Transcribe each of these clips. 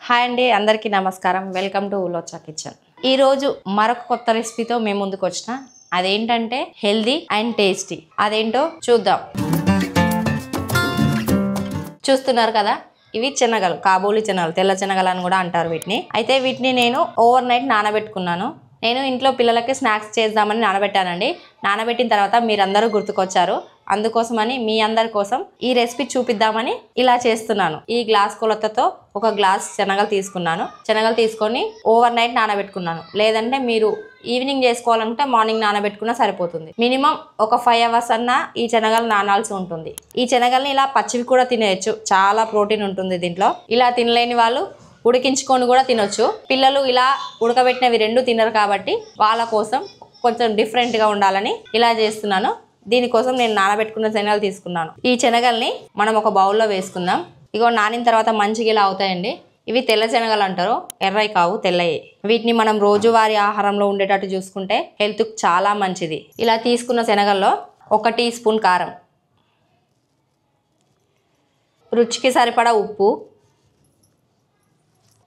Hi అండి, అందరికీ నమస్కారం. Welcome to Locha kitchen. ఈరోజు మరొక కొత్త రెసిపీతో మేము ముందుకు వచ్చిన. అదేంటంటే హెల్దీ అండ్ టేస్టీ. అదేంటో చూద్దాం. చూస్తున్నారు కదా, ఇవి శనగలు, కాబూలి శనగలు, తెల్ల శనగలు అని కూడా అంటారు వీటిని. అయితే వీటిని నేను ఓవర్ నైట్ నానబెట్టుకున్నాను. నేను ఇంట్లో పిల్లలకి స్నాక్స్ చేద్దామని నానబెట్టానండి. నానబెట్టిన తర్వాత మీరందరూ గుర్తుకొచ్చారు. అందుకోసమని మీ అందరి కోసం ఈ రెసిపీ చూపిద్దామని ఇలా చేస్తున్నాను. ఈ గ్లాస్ కొలతతో ఒక గ్లాస్ శనగలు తీసుకున్నాను. శనగలు తీసుకొని ఓవర్ నైట్ నానబెట్టుకున్నాను. లేదంటే మీరు ఈవినింగ్ చేసుకోవాలంటే మార్నింగ్ నానబెట్టుకున్నా సరిపోతుంది. మినిమం ఒక 5 hours అన్నా ఈ శనగలు నానాల్సి ఉంటుంది. ఈ శనగల్ని ఇలా పచ్చివి కూడా తినేయచ్చు. చాలా ప్రోటీన్ ఉంటుంది దీంట్లో. ఇలా తినలేని వాళ్ళు ఉడికించుకొని కూడా తినొచ్చు. పిల్లలు ఇలా ఉడకబెట్టినవి రెండు తినరు కాబట్టి వాళ్ళ కోసం కొంచెం డిఫరెంట్గా ఉండాలని ఇలా చేస్తున్నాను. దీనికోసం నేను నానబెట్టుకున్న శనగలు తీసుకున్నాను. ఈ శనగల్ని మనం ఒక బౌల్లో వేసుకుందాం. ఇగో నానిన తర్వాత మంచిగా ఇలా అవుతాయండి. ఇవి తెల్ల శనగలు అంటారు, ఎర్రవి కావు, తెల్లయి. వీటిని మనం రోజువారీ ఆహారంలో ఉండేటట్టు చూసుకుంటే హెల్త్కి చాలా మంచిది. ఇలా తీసుకున్న శనగల్లో 1 టీ స్పూన్ కారం, రుచికి సరిపడా ఉప్పు,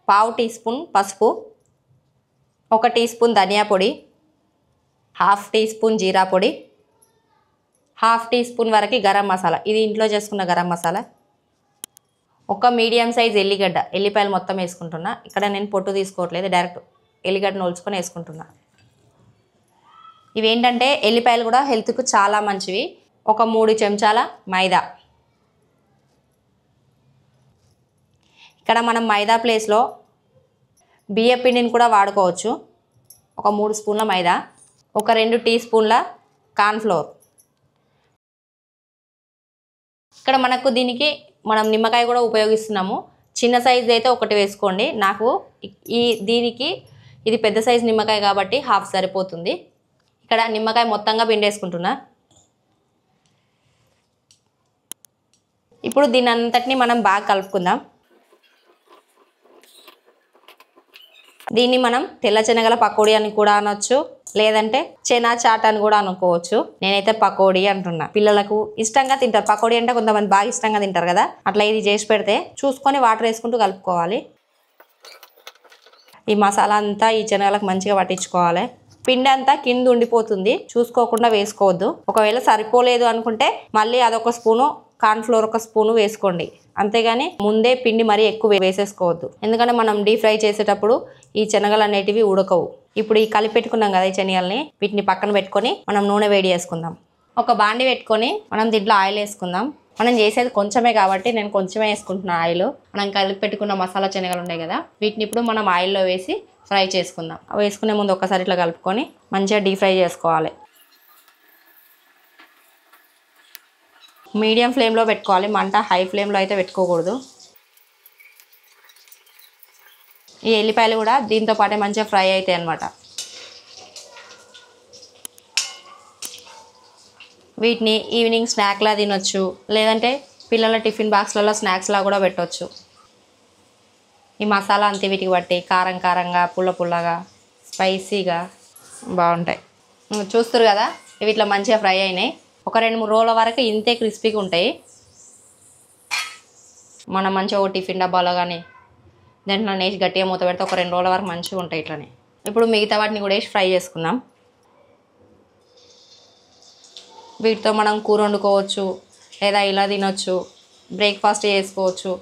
1/2 టీ స్పూన్ పసుపు, 1 టీ స్పూన్ ధనియా పొడి, 1/2 టీ స్పూన్ జీరా పొడి, 1/2 టీ స్పూన్ వరకు గరం మసాలా. ఇది ఇంట్లో చేసుకున్న గరం మసాలా. 1 మీడియం సైజ్ ఎల్లిగడ్డ, ఎల్లిపాయలు మొత్తం వేసుకుంటున్నా. ఇక్కడ నేను పొట్టు తీసుకోవట్లేదు, డైరెక్ట్ ఎల్లిగడ్డను ఒలుచుకొని వేసుకుంటున్నా. ఇవేంటంటే ఎల్లిపాయలు కూడా హెల్త్కు చాలా మంచివి. 3 చెంచాల మైదా. ఇక్కడ మనం మైదా ప్లేస్లో బియ్య పిండిని కూడా వాడుకోవచ్చు. 3 స్పూన్ల మైదా, 2 టీ స్పూన్ల కార్న్ఫ్లోర్. ఇక్కడ మనకు దీనికి మనం నిమ్మకాయ కూడా ఉపయోగిస్తున్నాము. చిన్న సైజు అయితే 1 వేసుకోండి. నాకు దీనికి ఇది పెద్ద సైజు నిమ్మకాయ కాబట్టి 1/2 సరిపోతుంది. ఇక్కడ నిమ్మకాయ మొత్తంగా పిండేసుకుంటున్నా. ఇప్పుడు దీని అంతటిని మనం బాగా కలుపుకుందాం. దీన్ని మనం తెల్ల శనగల పకోడీ అని కూడా అనొచ్చు, లేదంటే చెనా చాట్ అని కూడా అనుకోవచ్చు. నేనైతే పకోడీ అంటున్నా. పిల్లలకు ఇష్టంగా తింటారు. పకోడీ అంటే కొంతమంది బాగా ఇష్టంగా తింటారు కదా, అట్లా ఇది చేసి పెడితే చూసుకొని వాటర్ వేసుకుంటూ కలుపుకోవాలి. ఈ మసాలా అంతా ఈ శనగలకు మంచిగా పట్టించుకోవాలి. పిండి అంతా కింద ఉండిపోతుంది, చూసుకోకుండా వేసుకోవద్దు. ఒకవేళ సరిపోలేదు అనుకుంటే మళ్ళీ అదొక స్పూను, కార్న్ఫ్లోర్ 1 స్పూను వేసుకోండి. అంతేగాని ముందే పిండి మరీ ఎక్కువ వేసేసుకోవద్దు. ఎందుకంటే మనం డీప్ ఫ్రై చేసేటప్పుడు ఈ శనగలు అనేటివి ఉడకవు. ఇప్పుడు ఈ కలిపి పెట్టుకున్నాం కదా ఈ శనగల్ని, వీటిని పక్కన పెట్టుకొని మనం నూనె వేడి చేసుకుందాం. ఒక బాండి పెట్టుకొని మనం దీంట్లో ఆయిల్ వేసుకుందాం. మనం చేసేది కొంచెమే కాబట్టి నేను కొంచెమే వేసుకుంటున్నా ఆయిల్. మనం కలిపి పెట్టుకున్న మసాలా శనగలు ఉన్నాయి కదా, వీటిని ఇప్పుడు మనం ఆయిల్లో వేసి ఫ్రై చేసుకుందాం. వేసుకునే ముందు ఒకసారి ఇట్లా కలుపుకొని మంచిగా డీప్ ఫ్రై చేసుకోవాలి. మీడియం ఫ్లేమ్లో పెట్టుకోవాలి, మంట హై ఫ్లేమ్లో అయితే పెట్టుకోకూడదు. ఈ ఎల్లిపాయలు కూడా దీంతో పాటే మంచిగా ఫ్రై అవుతాయి అన్నమాట. వీటిని ఈవినింగ్ స్నాక్లా తినొచ్చు, లేదంటే పిల్లల టిఫిన్ బాక్స్లలో స్నాక్స్లా కూడా పెట్టవచ్చు. ఈ మసాలా అంతే వీటికి బట్టి కారం కారంగా, పుల్ల పుల్లగా, స్పైసీగా బాగుంటాయి. చూస్తారు కదా, ఇవి ఇట్లా మంచిగా ఫ్రై అయినాయి. 2-3 రోజుల వరకు ఇంతే క్రిస్పీగా ఉంటాయి. మనం మంచిగా టిఫిన్ డబ్బాలో కానీ దాంట్లో వేసి గట్టిగా మూత పెడితే 2 రోజుల వరకు మంచిగా ఉంటాయి ఇట్లనే. ఇప్పుడు మిగతా వాటిని కూడా వేసి ఫ్రై చేసుకుందాం. వీటితో మనం కూర వండుకోవచ్చు, లేదా ఇలా తినొచ్చు, బ్రేక్ఫాస్ట్ చేసుకోవచ్చు.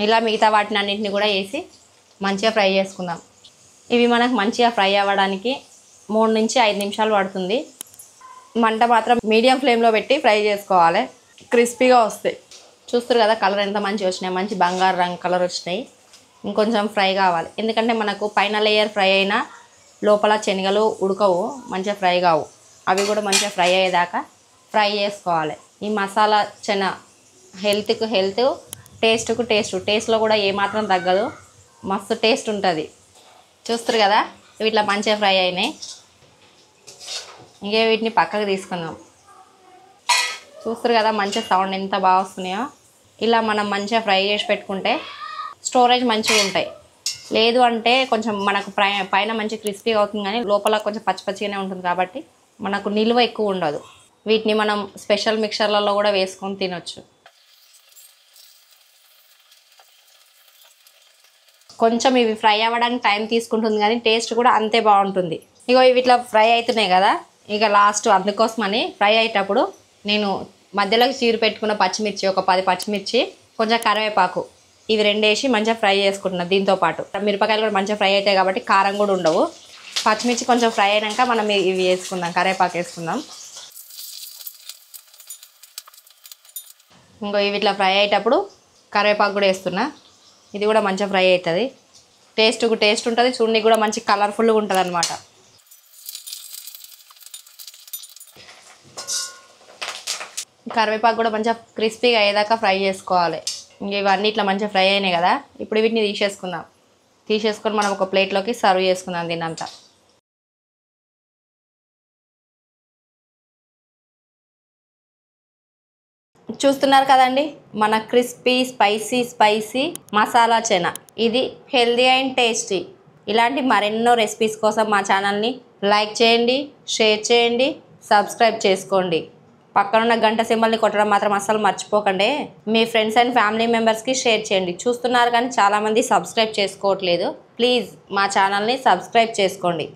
ఇలా మిగతా వాటిని అన్నింటినీ కూడా వేసి మంచిగా ఫ్రై చేసుకుందాం. ఇవి మనకు మంచిగా ఫ్రై అవ్వడానికి 3 నుంచి 5 నిమిషాలు పడుతుంది. మంట మాత్రం మీడియం ఫ్లేమ్లో పెట్టి ఫ్రై చేసుకోవాలి, క్రిస్పీగా వస్తాయి. చూస్తారు కదా కలర్ ఎంత మంచిగా వచ్చినాయి, మంచి బంగారు రంగు కలర్ వచ్చినాయి. ఇంకొంచెం ఫ్రై కావాలి, ఎందుకంటే మనకు పైన లేయర్ ఫ్రై అయినా లోపల శనగలు ఉడకవు, మంచిగా ఫ్రై కావు. అవి కూడా మంచిగా ఫ్రై అయ్యేదాకా ఫ్రై చేసుకోవాలి. ఈ మసాలా చెన హెల్త్కు హెల్త్, టేస్ట్కు టేస్ట్. టేస్ట్లో కూడా ఏమాత్రం తగ్గదు, మస్తు టేస్ట్ ఉంటుంది. చూస్తారు కదా ఇవి ఇట్లా మంచిగా ఫ్రై అయినాయి. ఇంకే వీటిని పక్కకు తీసుకుందాం. చూస్తారు కదా మంచిగా సౌండ్ ఎంత బాగా వస్తున్నాయో. ఇలా మనం మంచిగా ఫ్రై చేసి పెట్టుకుంటే స్టోరేజ్ మంచిగా ఉంటాయి. లేదు అంటే కొంచెం మనకు పైన మంచి క్రిస్పీగా అవుతుంది, కానీ లోపల కొంచెం పచ్చి పచ్చిగానే ఉంటుంది కాబట్టి మనకు నిల్వ ఎక్కువ ఉండదు. వీటిని మనం స్పెషల్ మిక్చర్లలో కూడా వేసుకొని తినొచ్చు. కొంచెం ఇవి ఫ్రై అవ్వడానికి టైం తీసుకుంటుంది కానీ టేస్ట్ కూడా అంతే బాగుంటుంది. ఇగో ఇవి ఇట్లా ఫ్రై అవుతున్నాయి కదా, ఇక లాస్ట్ అందుకోసమని ఫ్రై అయ్యేటప్పుడు నేను మధ్యలోకి చీరు పెట్టుకున్న పచ్చిమిర్చి, ఒక 10 పచ్చిమిర్చి, కొంచెం కరివేపాకు, ఇవి 2 వేసి మంచిగా ఫ్రై చేసుకుంటున్నాను. దీంతో పాటు మిరపకాయలు కూడా మంచిగా ఫ్రై అవుతాయి కాబట్టి కారం కూడా ఉండవు. పచ్చిమిర్చి కొంచెం ఫ్రై అయినాక మనం ఇవి వేసుకుందాం, కరివేపాకు వేసుకుందాం. ఇంకో ఇవి ఇట్లా ఫ్రై అయ్యేటప్పుడు కరివేపాకు కూడా వేస్తున్నా. ఇది కూడా మంచిగా ఫ్రై అవుతుంది. టేస్ట్ ఉంటుంది, చూడడానికి కూడా మంచి కలర్ఫుల్గా ఉంటుంది అనమాట. కరివేపాకు కూడా మంచిగా క్రిస్పీగా అయ్యేదాకా ఫ్రై చేసుకోవాలి. ఇంక ఇవన్నీ ఇట్లా మంచిగా ఫ్రై అయినాయి కదా, ఇప్పుడు వీటిని తీసేసుకొని మనం ఒక ప్లేట్లోకి సర్వ్ చేసుకుందాం దీన్నంతా. చూస్తున్నారు కదండి, మన క్రిస్పీ స్పైసీ మసాలా చెనా. ఇది హెల్దీ అండ్ టేస్టీ. ఇలాంటి మరెన్నో రెసిపీస్ కోసం మా ఛానల్ని లైక్ చేయండి, షేర్ చేయండి, సబ్స్క్రైబ్ చేసుకోండి. పక్కనున్న గంట సింబల్ని కొట్టడం మాత్రం అస్సలు మర్చిపోకండి. మీ ఫ్రెండ్స్ అండ్ ఫ్యామిలీ మెంబర్స్కి షేర్ చేయండి. చూస్తున్నారు కానీ చాలామంది సబ్స్క్రైబ్ చేసుకోవట్లేదు. ప్లీజ్ మా ఛానల్ని సబ్స్క్రైబ్ చేసుకోండి.